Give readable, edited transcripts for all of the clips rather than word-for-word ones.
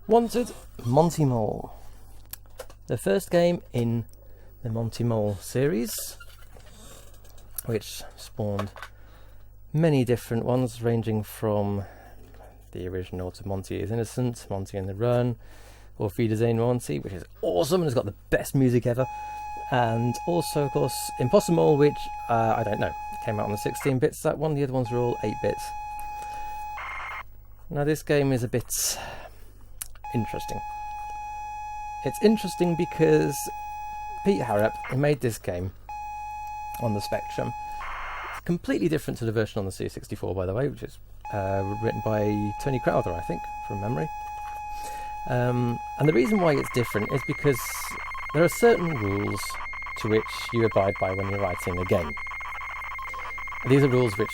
Wanted Monty Mole. The first game in the Monty Mole series, which spawned many different ones, ranging from the original to Monty is Innocent, Monty in the Run, or Wiedersehen Monty, which is awesome and has got the best music ever. And also, of course, Impossible, which I don't know, came out on the 16 bits, that one. The other ones were all 8 bits. Now this game is a bit interesting. It's interesting because Pete Harrop, who made this game on the Spectrum, it's completely different to the version on the C64, by the way, which is written by Tony Crowther, I think, from memory. And the reason why it's different is because there are certain rules to which you abide by when you're writing a game. These are rules which,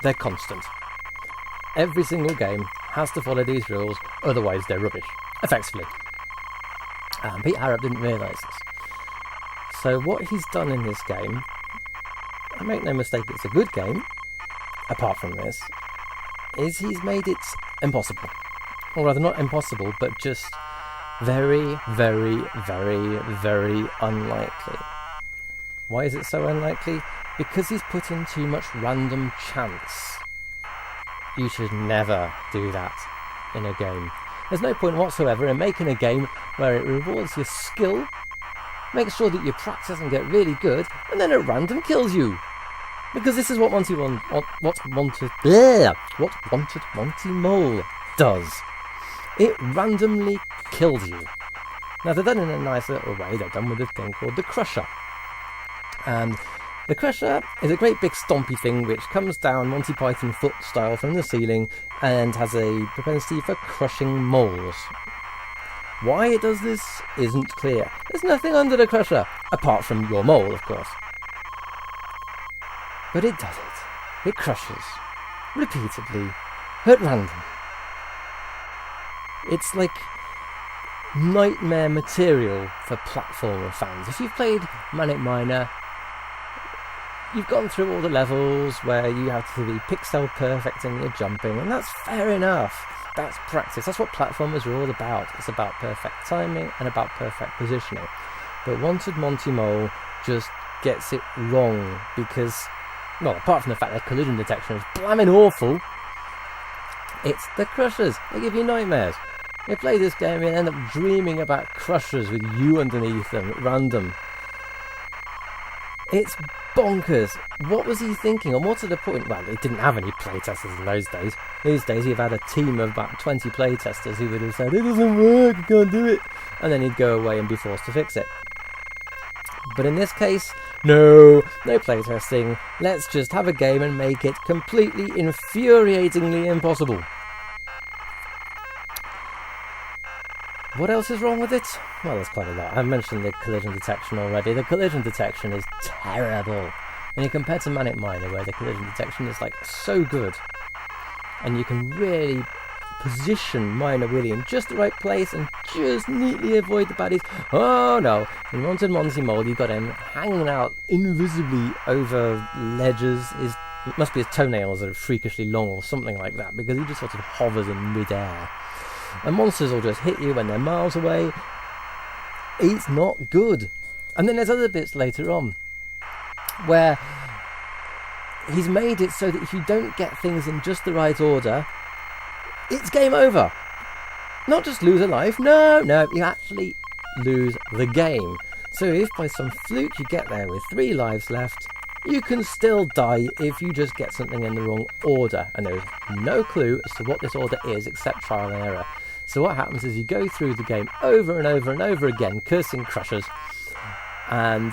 they're constant. Every single game has to follow these rules, otherwise they're rubbish, effectively. Pete Harrop didn't realise this. So what he's done in this game, I make no mistake, it's a good game, apart from this, is he's made it impossible. Or rather, not impossible, but just very, very, very, very unlikely. Why is it so unlikely? Because he's put in too much random chance. You should never do that in a game. There's no point whatsoever in making a game where it rewards your skill, makes sure that you practice and get really good, and then at random kills you. Because this is what Wanted Monty Mole does. It randomly kills you. Now they're done in a nice little way. They're done with a thing called the Crusher. And the Crusher is a great big stompy thing which comes down Monty Python foot style from the ceiling and has a propensity for crushing moles. Why it does this isn't clear. There's nothing under the Crusher, apart from your mole, of course. But it does it. It crushes. Repeatedly. At random. It's like nightmare material for platformer fans. If you've played Manic Miner, you've gone through all the levels where you have to be pixel perfect in your jumping, and that's fair enough. That's practice. That's what platformers are all about. It's about perfect timing and about perfect positioning. But Wanted Monty Mole just gets it wrong because, well, apart from the fact that collision detection is blammin' awful, it's the crushers. They give you nightmares. You play this game and end up dreaming about crushers with you underneath them at random. It's bonkers. What was he thinking? And what's the point? Well, he didn't have any playtesters in those days. These days he'd had a team of about 20 playtesters who would have said, it doesn't work, I can't do it. And then he'd go away and be forced to fix it. But in this case, no playtesting. Let's just have a game and make it completely infuriatingly impossible. What else is wrong with it? Well, there's quite a lot. I mentioned the collision detection already. The collision detection is terrible. And you compare to Manic Miner, where the collision detection is like so good. And you can really position Miner Willie in just the right place and just neatly avoid the baddies. Oh no, in Wanted Monty Mole you've got him hanging out invisibly over ledges. It must be his toenails are freakishly long or something like that, because he just sort of hovers in midair. And monsters will just hit you when they're miles away. It's not good. And then there's other bits later on where he's made it so that if you don't get things in just the right order, it's game over. Not just lose a life, no, you actually lose the game. So if by some fluke you get there with 3 lives left, you can still die if you just get something in the wrong order. And there's no clue as to what this order is except trial and error. So what happens is you go through the game over and over and over again, cursing crushers, and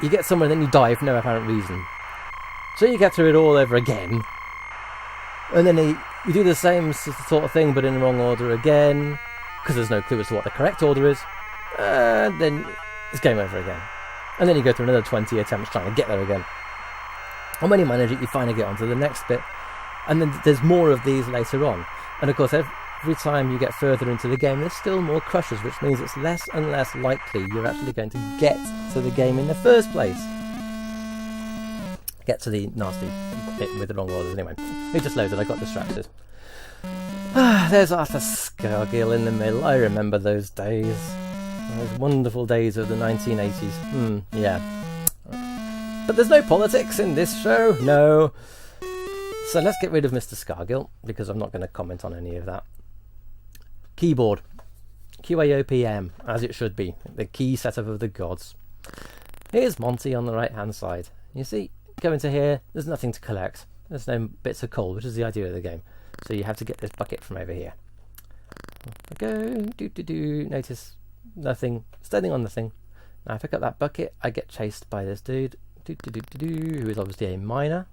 you get somewhere and then you die for no apparent reason. So you get through it all over again, and then you do the same sort of thing but in the wrong order again, because there's no clue as to what the correct order is, and then it's game over again. And then you go through another 20 attempts trying to get there again. And when you manage it, you finally get onto the next bit, and then there's more of these later on. And of course, every time you get further into the game, there's still more crushers, which means it's less and less likely you're actually going to get to the game in the first place. Get to the nasty bit with the wrong orders anyway. It just loaded, I got distracted. There's Arthur Scargill in the middle. I remember those days. Those wonderful days of the 1980s. Yeah. But there's no politics in this show. No. So let's get rid of Mr. Scargill, because I'm not going to comment on any of that. Keyboard. QAOPM, as it should be. The key setup of the gods. Here's Monty on the right-hand side. You see, go into here, there's nothing to collect. There's no bits of coal, which is the idea of the game. So you have to get this bucket from over here. There we go. Notice nothing. Standing on nothing. Now I pick up that bucket, I get chased by this dude. Who is obviously a miner.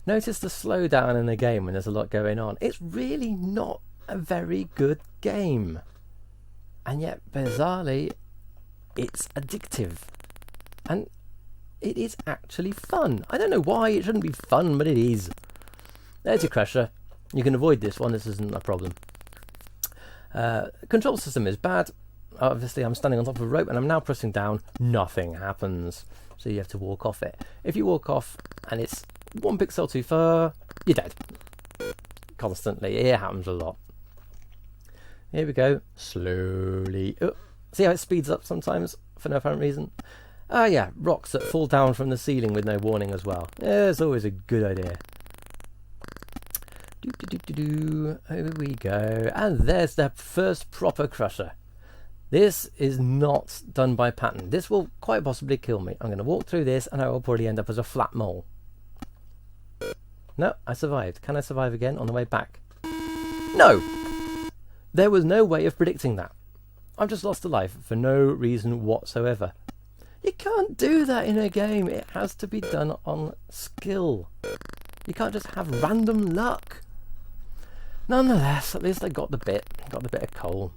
Notice the slowdown in the game when there's a lot going on. It's really not a very good game. And yet, bizarrely, it's addictive. And it is actually fun. I don't know why it shouldn't be fun, but it is. There's your crusher. You can avoid this one, this isn't a problem. Control system is bad. Obviously I'm standing on top of a rope and I'm now pressing down. Nothing happens. So you have to walk off it. If you walk off and it's 1 pixel too far, you're dead. Constantly. It happens a lot. Here we go. Slowly. Oh, see how it speeds up sometimes for no apparent reason? Ah, yeah. Rocks that fall down from the ceiling with no warning as well. Yeah, it's always a good idea. Over we go. And there's the first proper crusher. This is not done by pattern. This will quite possibly kill me. I'm going to walk through this and I will probably end up as a flat mole. No, I survived. Can I survive again on the way back? No! There was no way of predicting that. I've just lost a life for no reason whatsoever. You can't do that in a game. It has to be done on skill. You can't just have random luck. Nonetheless, at least I got the bit of coal.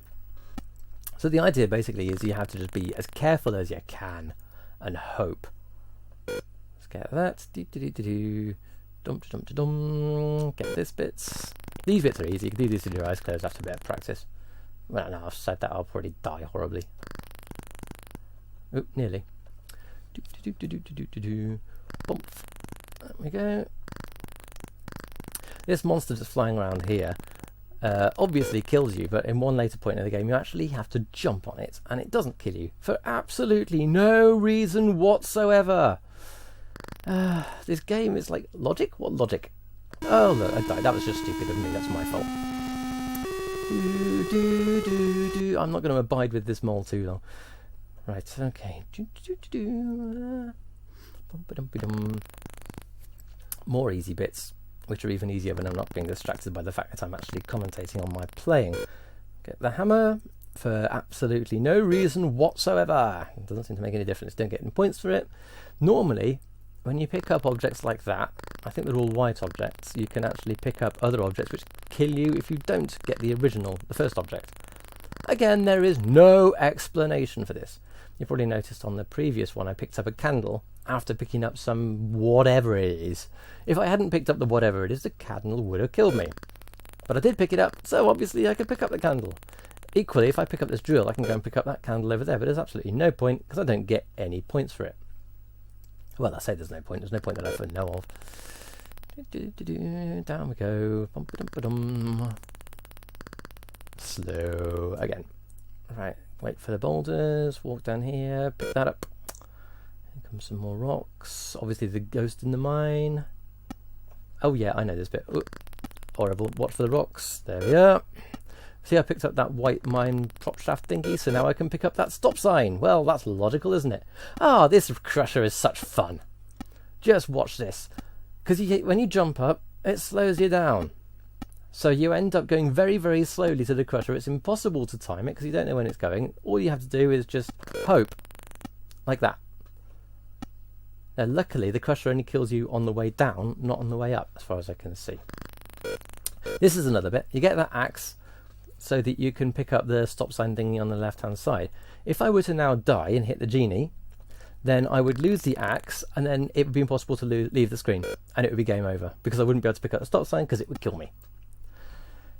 So the idea basically is you have to just be as careful as you can and hope. Let's get that. Get this bits. These bits are easy. You can do these with your eyes closed after a bit of practice. Well, now I've said that, I'll probably die horribly. Oop, nearly. Bump. There we go. This monster that's flying around here obviously kills you, but in one later point in the game you actually have to jump on it and it doesn't kill you for absolutely no reason whatsoever. This game is like logic? What logic? Oh look, I died. That was just stupid of me, that's my fault. I'm not going to abide with this mole too long. Right, okay. More easy bits, which are even easier when I'm not being distracted by the fact that I'm actually commentating on my playing. Get the hammer for absolutely no reason whatsoever. It doesn't seem to make any difference. Don't get any points for it. Normally, when you pick up objects like that, I think they're all white objects, you can actually pick up other objects which kill you if you don't get the first object. Again, there is no explanation for this. You probably noticed on the previous one I picked up a candle after picking up some whatever it is. If I hadn't picked up the whatever it is, the candle would have killed me. But I did pick it up, so obviously I could pick up the candle. Equally, if I pick up this drill, I can go and pick up that candle over there, but there's absolutely no point because I don't get any points for it. Well, I say there's no point. There's no point that I know of. Down we go. Slow again. Right, wait for the boulders. Walk down here. Pick that up. Here comes some more rocks. Obviously the ghost in the mine. Oh yeah, I know this bit. Ooh, horrible. Watch for the rocks. There we are. See, I picked up that white mine prop shaft thingy, so now I can pick up that stop sign. Well, that's logical, isn't it? Ah, this crusher is such fun. Just watch this. Because when you jump up, it slows you down. So you end up going very, very slowly to the crusher. It's impossible to time it because you don't know when it's going. All you have to do is just hope. Like that. Now, luckily, the crusher only kills you on the way down, not on the way up, as far as I can see. This is another bit. You get that axe so that you can pick up the stop sign thingy on the left-hand side. If I were to now die and hit the genie, then I would lose the axe, and then it would be impossible to leave the screen, and it would be game over, because I wouldn't be able to pick up the stop sign, because it would kill me.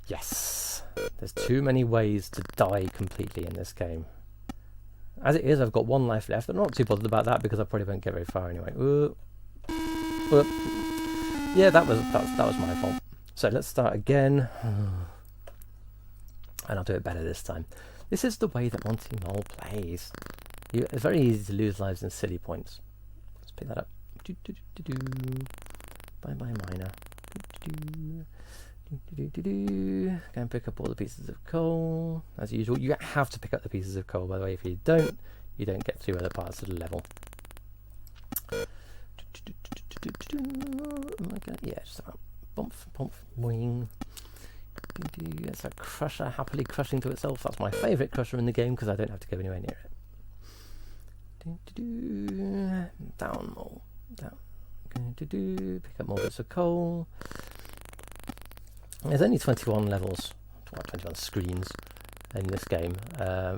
Yes, there's too many ways to die completely in this game. As it is, I've got 1 life left. I'm not too bothered about that, because I probably won't get very far anyway. Yeah, that was my fault. So let's start again. And I'll do it better this time. This is the way that Monty Mole plays. It's very easy to lose lives in silly points. Let's pick that up. Bye bye miner. Go and pick up all the pieces of coal. As usual, you have to pick up the pieces of coal, by the way. If you don't get through other parts of the level. Yeah, just about bump, bump, wing. It's a crusher happily crushing to itself. That's my favourite crusher in the game because I don't have to go anywhere near it. Down more. Down. Pick up more bits of coal. There's only 21 levels, 21 screens in this game,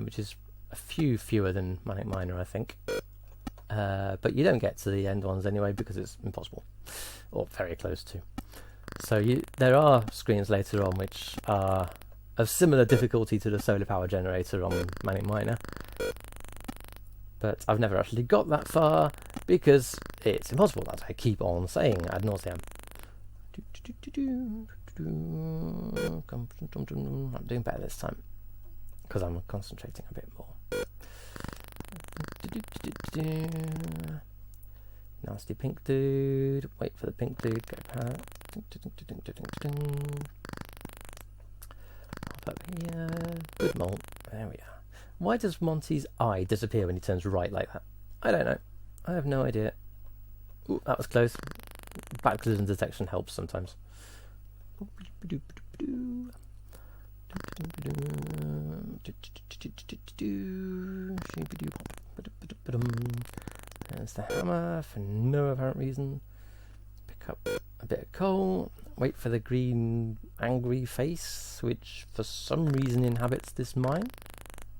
which is a few fewer than Manic Miner, I think. But you don't get to the end ones anyway because it's impossible, or very close to. So there are screens later on which are of similar difficulty to the solar power generator on Manic Miner. But I've never actually got that far because it's impossible, as I keep on saying ad nauseam. I'm doing better this time because I'm concentrating a bit more. Nasty pink dude. Wait for the pink dude. Go past. Up here. Good malt. There we are. Why does Monty's eye disappear when he turns right like that? I don't know. I have no idea. Ooh, that was close. Back collision detection helps sometimes. There's the hammer for no apparent reason. Pick up a bit of coal. Wait for the green angry face, which for some reason inhabits this mine.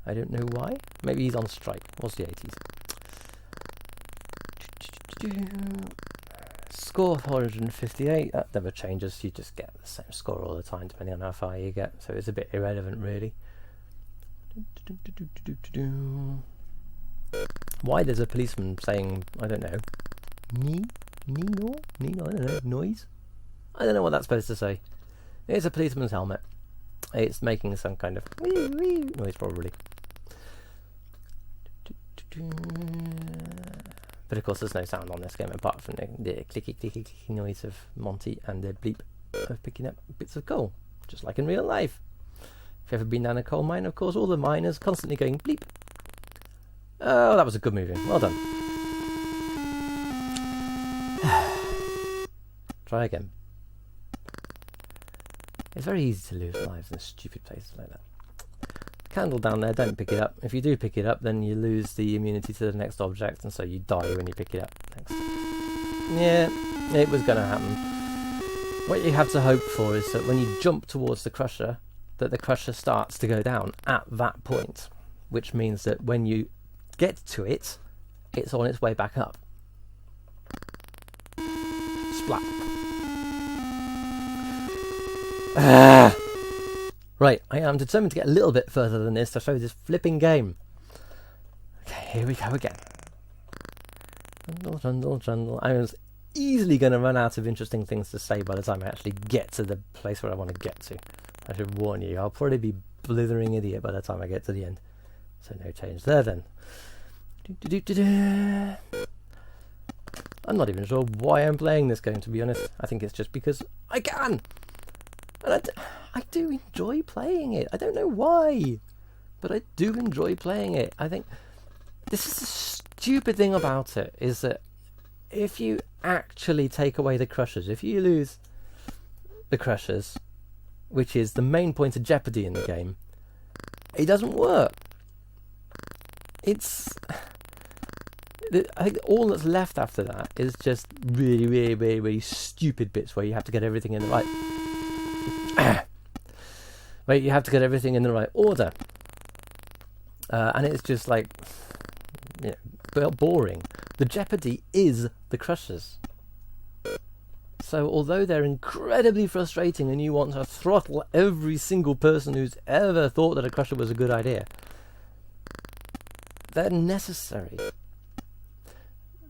I don't know why. Maybe he's on strike. What's the 80s? Score 458. That never changes. You just get the same score all the time, depending on how far you get. So it's a bit irrelevant, really. Why there's a policeman saying, I don't know, no, I don't know, noise? I don't know what that's supposed to say. It's a policeman's helmet. It's making some kind of noise, probably. But of course there's no sound on this game apart from the clicky clicky clicky noise of Monty and the bleep of picking up bits of coal, just like in real life. If you've ever been down a coal mine, of course all the miners constantly going bleep. Oh, that was a good movie. Well done. Try again. It's very easy to lose lives in stupid places like that. Candle down there, don't pick it up. If you do pick it up, then you lose the immunity to the next object, and so you die when you pick it up next. Yeah, it was going to happen. What you have to hope for is that when you jump towards the crusher, that the crusher starts to go down at that point, which means that when you get to it, it's on its way back up. Splat. Right, I am determined to get a little bit further than this to show this flipping game. Okay, here we go again. Trundle. I was easily going to run out of interesting things to say by the time I actually get to the place where I want to get to. I should warn you, I'll probably be blithering idiot by the time I get to the end. So no change there then. I'm not even sure why I'm playing this game, to be honest. I think it's just because I can. And I do enjoy playing it. I don't know why, but I do enjoy playing it. I think this is the stupid thing about it, is that if you actually take away the crushers, if you lose the crushers, which is the main point of jeopardy in the game, it doesn't work. I think all that's left after that is just really stupid bits where you have to get everything in the right order, and it's just like, boring. The jeopardy is the crushers. So although they're incredibly frustrating and you want to throttle every single person who's ever thought that a crusher was a good idea, they're necessary.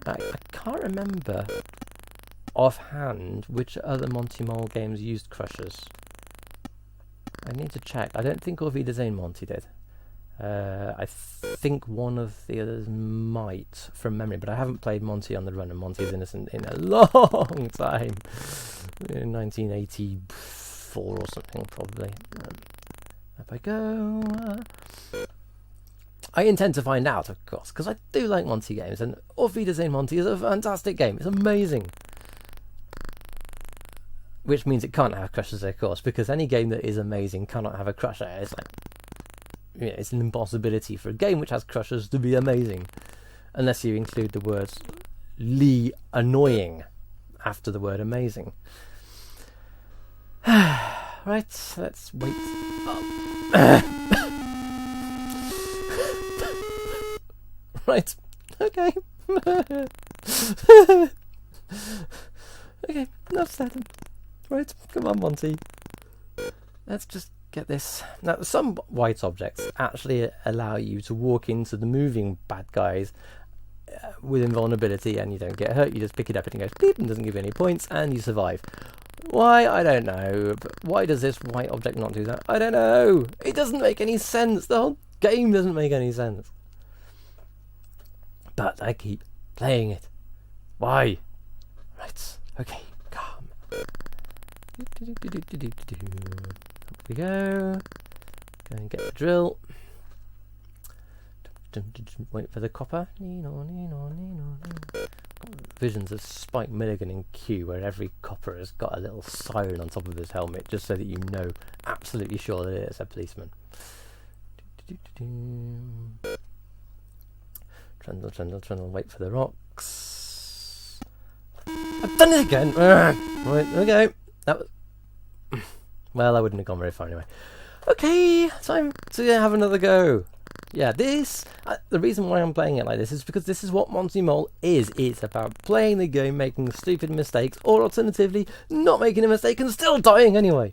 I can't remember offhand which other Monty Mole games used crushers. I need to check. I don't think Au Wiedersehen Monty did. I think one of the others might, from memory, but I haven't played Monty on the Run and Monty's Innocent in a long time. In 1984 or something, probably. Up I go. I intend to find out, of course, because I do like Monty games, and Auf Wiedersehen Monty is a fantastic game. It's amazing. Which means it can't have crushers, of course, because any game that is amazing cannot have a crusher. It's like, it's an impossibility for a game which has crushers to be amazing, unless you include the words "ly annoying" after the word amazing. Right, let's wait. Right, okay. Okay, enough said. Right, come on, Monty. Let's just get this. Now, some white objects actually allow you to walk into the moving bad guys with invulnerability, and you don't get hurt. You just pick it up and it goes beep and doesn't give you any points, and you survive. Why? I don't know. But why does this white object not do that? I don't know. It doesn't make any sense. The whole game doesn't make any sense. But I keep playing it. Why? Right. Okay. Calm. Up we go. Go and get the drill. Wait for the copper. Visions of Spike Milligan in Q, where every copper has got a little siren on top of his helmet, just so that you know absolutely sure that it's a policeman. Trundle, wait for the rocks. I've done it again! Right, okay. That was... Well, I wouldn't have gone very far anyway. Okay, time to have another go. Yeah, this... the reason why I'm playing it like this is because this is what Monty Mole is. It's about playing the game, making stupid mistakes, or alternatively, not making a mistake and still dying anyway.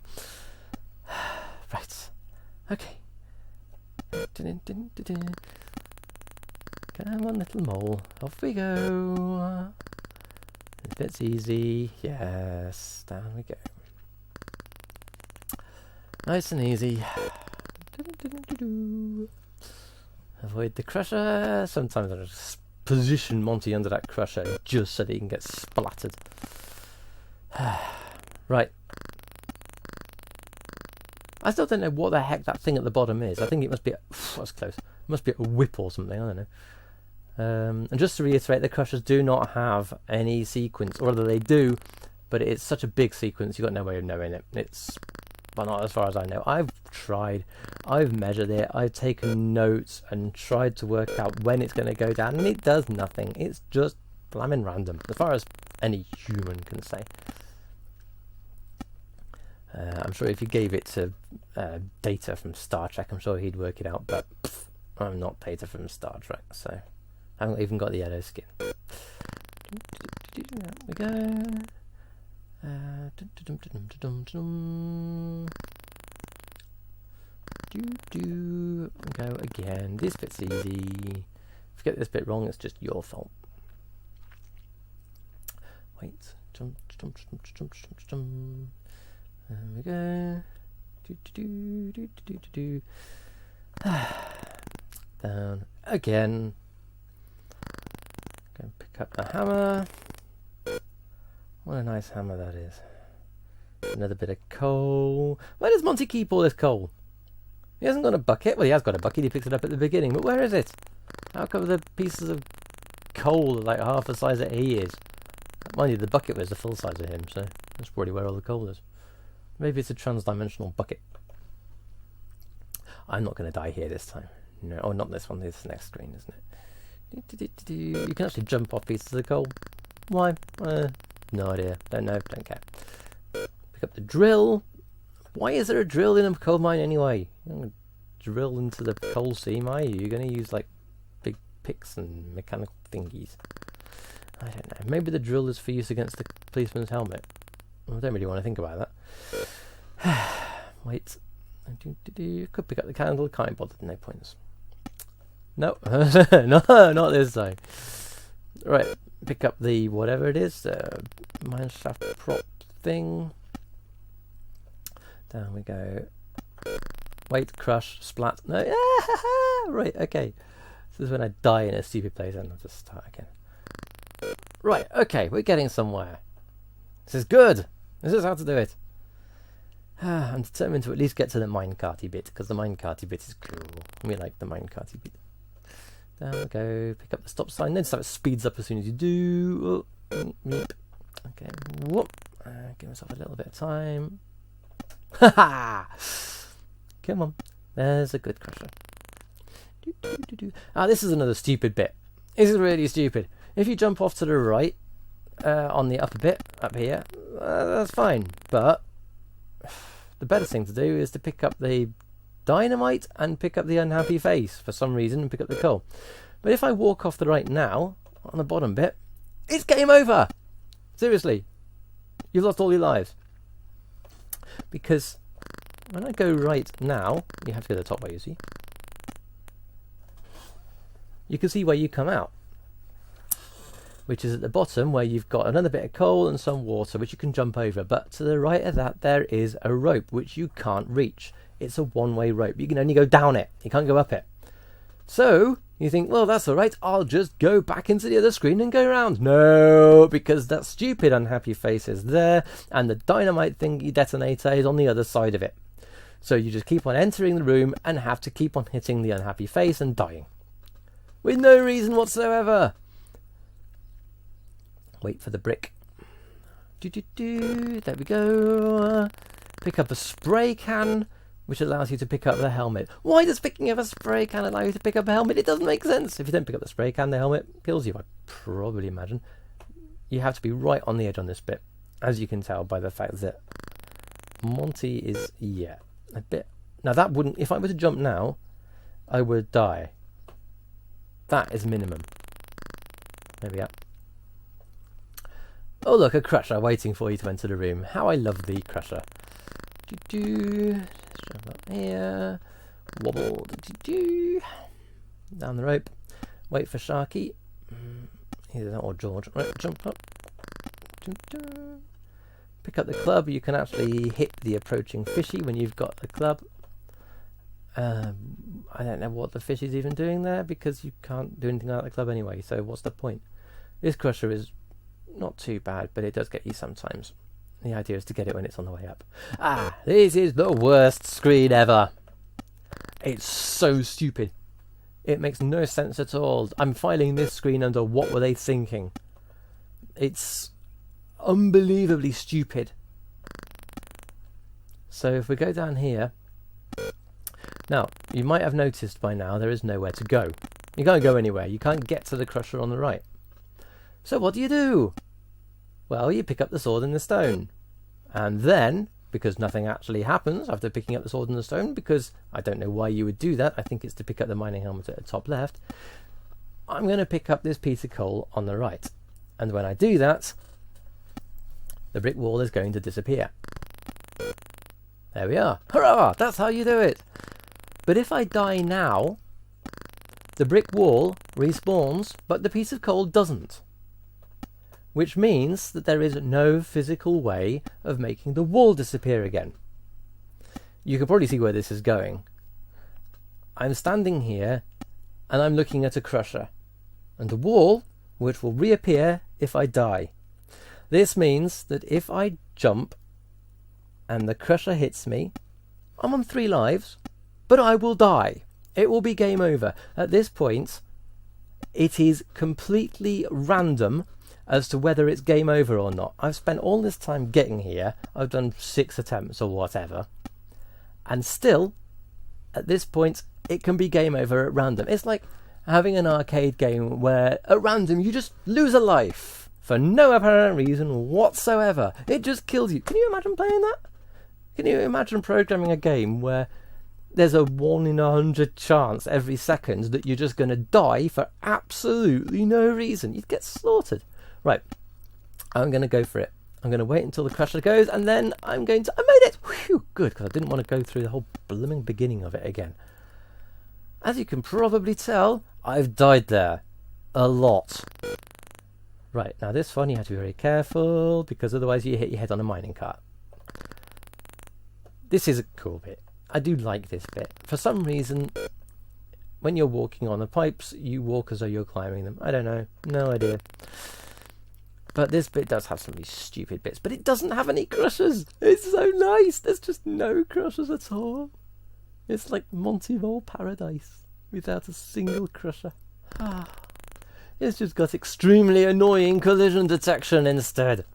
Right. Okay. Come on, little mole. Off we go. This bit's easy. Yes. Down we go. Nice and easy. Avoid the crusher. Sometimes I just position Monty under that crusher just so that he can get splattered. Right. I still don't know what the heck that thing at the bottom is. I think it must be... that's close. It must be a whip or something. I don't know. And just to reiterate, the crushers do not have any sequence, or rather they do, but it's such a big sequence you've got no way of knowing it. It's, well, not as far as I know. I've tried, I've measured it, I've taken notes and tried to work out when it's going to go down, and it does nothing. It's just blammin' random, as far as any human can say. I'm sure if you gave it to Data from Star Trek, I'm sure he'd work it out, but I'm not Data from Star Trek, so I haven't even got the yellow skin. There we go. Go again. This bit's easy. If you get this bit wrong, it's just your fault. Wait. Jump. There we go. Down again. Go and pick up the hammer. What a nice hammer that is. Another bit of coal. Where does Monty keep all this coal? He hasn't got a bucket. Well, he has got a bucket. He picks it up at the beginning. But where is it? How come the pieces of coal are like half the size that he is? Mind you, the bucket was the full size of him, so that's probably where all the coal is. Maybe it's a trans-dimensional bucket. I'm not going to die here this time. No, oh, not this one. This is the next screen, isn't it? You can actually jump off pieces of coal. Why? No idea. Don't know. Don't care. Pick up the drill. Why is there a drill in a coal mine anyway? You're not going to drill into the coal seam, are you? You're going to use like big picks and mechanical thingies. I don't know. Maybe the drill is for use against the policeman's helmet. I don't really want to think about that. Wait. Could pick up the candle. Can't be bothered. No points. No. No, not this time. Right. pick up the whatever it is, the mineshaft prop thing. Down we go. Wait, crush, splat. No, right, okay. This is when I die in a stupid place and I'll just start again. Right, okay, we're getting somewhere. This is good. This is how to do it. I'm determined to at least get to the minecarty bit, because the minecarty bit is cool. We like the minecarty bit. There we go. Pick up the stop sign. Notice how it speeds up as soon as you do. Oh, okay. Whoop. Give myself a little bit of time. Ha ha! Come on. There's a good crusher. This is another stupid bit. This is really stupid. If you jump off to the right, on the upper bit, up here, that's fine. But the better thing to do is to pick up the dynamite and pick up the unhappy face for some reason and pick up the coal. But if I walk off the right now, on the bottom bit, it's game over! Seriously. You've lost all your lives. Because when I go right now, you have to go to the top way, you see. You can see where you come out, which is at the bottom where you've got another bit of coal and some water which you can jump over. But to the right of that there is a rope which you can't reach. It's a one-way rope. You can only go down it. You can't go up it. So you think, well, that's all right. I'll just go back into the other screen and go around. No, because that stupid unhappy face is there and the dynamite thingy detonator is on the other side of it. So you just keep on entering the room and have to keep on hitting the unhappy face and dying. With no reason whatsoever. Wait for the brick. There we go. Pick up a spray can, which allows you to pick up the helmet. Why does picking up a spray can allow you to pick up a helmet? It doesn't make sense. If you don't pick up the spray can, the helmet kills you, I probably imagine. You have to be right on the edge on this bit, as you can tell by the fact that Monty is, a bit. Now that wouldn't, if I were to jump now, I would die. That is minimum. There we are. Oh look, a crusher waiting for you to enter the room. How I love the crusher. Let's jump up here. Wobble. Down the rope. Wait for Sharky. Either that or George. Right, jump up. Pick up the club. You can actually hit the approaching fishy when you've got the club. I don't know what the fish is even doing there because you can't do anything without the club anyway, so what's the point? This crusher is not too bad, but it does get you sometimes. The idea is to get it when it's on the way up. This is the worst screen ever. It's so stupid. It makes no sense at all. I'm filing this screen under what were they thinking. It's unbelievably stupid. So if we go down here, now you might have noticed by now there is nowhere to go. You can't go anywhere. You can't get to the crusher on the right. So what do? Well, you pick up the sword and the stone. And then, because nothing actually happens after picking up the sword and the stone, because I don't know why you would do that, I think it's to pick up the mining helmet at the top left, I'm going to pick up this piece of coal on the right. And when I do that, the brick wall is going to disappear. There we are. Hurrah! That's how you do it. But if I die now, the brick wall respawns, but the piece of coal doesn't. Which means that there is no physical way of making the wall disappear again. You can probably see where this is going. I'm standing here and I'm looking at a crusher and a wall which will reappear if I die. This means that if I jump and the crusher hits me, I'm on 3 lives, but I will die. It will be game over. At this point, it is completely random as to whether it's game over or not. I've spent all this time getting here. I've done 6 attempts or whatever. And still, at this point, it can be game over at random. It's like having an arcade game where at random you just lose a life for no apparent reason whatsoever. It just kills you. Can you imagine playing that? Can you imagine programming a game where there's a 1 in 100 chance every second that you're just going to die for absolutely no reason? You'd get slaughtered. Right, I'm going to go for it. I'm going to wait until the crusher goes, and then I'm going to... I made it! Whew, good, because I didn't want to go through the whole blooming beginning of it again. As you can probably tell, I've died there. A lot. Right, now this one you have to be very careful, because otherwise you hit your head on a mining cart. This is a cool bit. I do like this bit. For some reason, when you're walking on the pipes, you walk as though you're climbing them. I don't know. No idea. But this bit does have some really stupid bits. But it doesn't have any crushers. It's so nice. There's just no crushers at all. It's like Monty paradise without a single crusher. It's just got extremely annoying collision detection instead.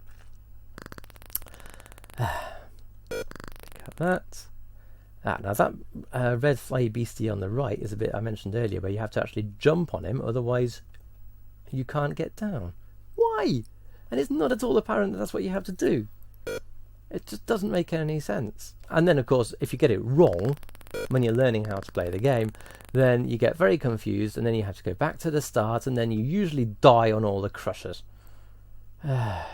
Pick up that. Now that red fly beastie on the right is a bit I mentioned earlier, where you have to actually jump on him, otherwise you can't get down. Why? And it's not at all apparent that that's what you have to do. It just doesn't make any sense. And then, of course, if you get it wrong when you're learning how to play the game, then you get very confused, and then you have to go back to the start, and then you usually die on all the crushers. Now,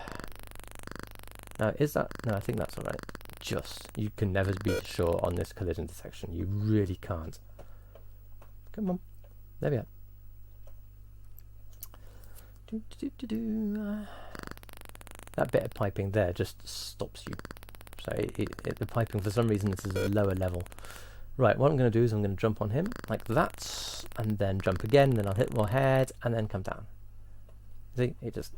is that... No, I think that's alright. Just, you can never be sure on this collision detection. You really can't. Come on. There we are. That bit of piping there just stops you. So the piping, for some reason, this is a lower level. Right, what I'm going to do is I'm going to jump on him like that, and then jump again, then I'll hit more head, and then come down. See, it just...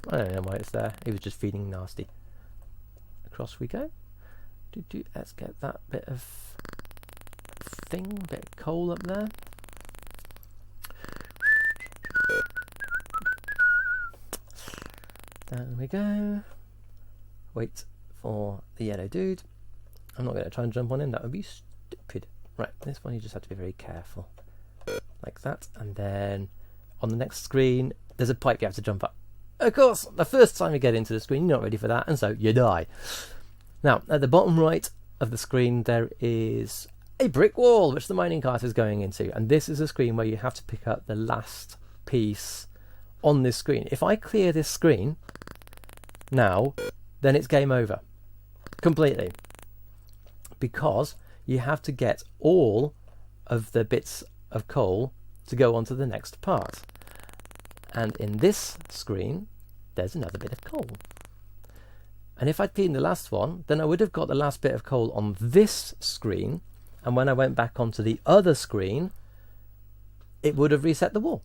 I don't know why it's there. It was just feeling nasty. Across we go. Let's get that bit of thing, bit of coal up there. Down we go. Wait for the yellow dude. I'm not going to try and jump on him, that would be stupid. Right, this one you just have to be very careful. Like that, and then on the next screen, there's a pipe you have to jump up. Of course, the first time you get into the screen, you're not ready for that, and so you die. Now, at the bottom right of the screen, there is a brick wall, which the mining cart is going into. And this is a screen where you have to pick up the last piece on this screen. If I clear this screen now, then it's game over. Completely. Because you have to get all of the bits of coal to go on to the next part. And in this screen, there's another bit of coal. And if I'd been the last one, then I would have got the last bit of coal on this screen, and when I went back onto the other screen, it would have reset the wall.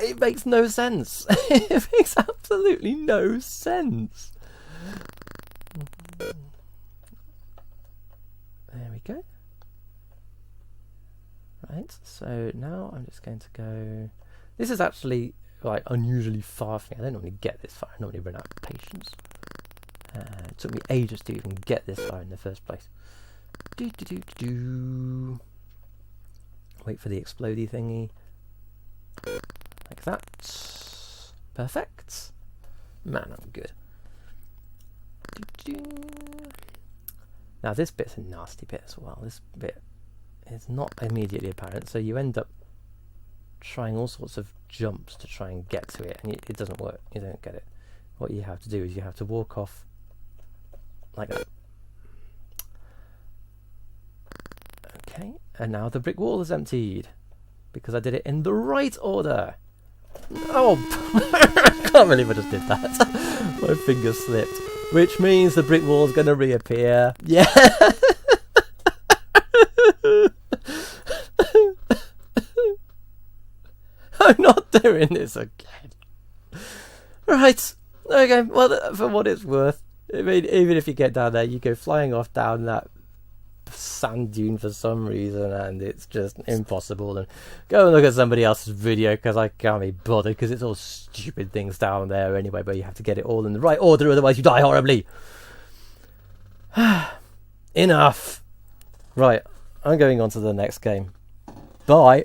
It makes no sense. It makes absolutely no sense. There we go. Right, so now I'm just going to go... This is actually like unusually far for me. I don't normally get this far. I normally run out of patience. It took me ages to even get this far in the first place. Wait for the explodey thingy. Like that. Perfect. Man, I'm good. Now this bit's a nasty bit as well. This bit is not immediately apparent, so you end up trying all sorts of jumps to try and get to it, and it doesn't work. You don't get it. What you have to do is you have to walk off like that. Okay, and now the brick wall is emptied because I did it in the right order. Oh, I can't believe I just did that. My finger slipped, which means the brick wall is going to reappear. Yeah. I'm not doing this again. Right. Okay. Well, for what it's worth, I mean, even if you get down there, you go flying off down that sand dune for some reason, and it's just impossible. And go and look at somebody else's video, because I can't be bothered, because it's all stupid things down there anyway, but you have to get it all in the right order, otherwise you die horribly. Enough. Right. I'm going on to the next game. Bye.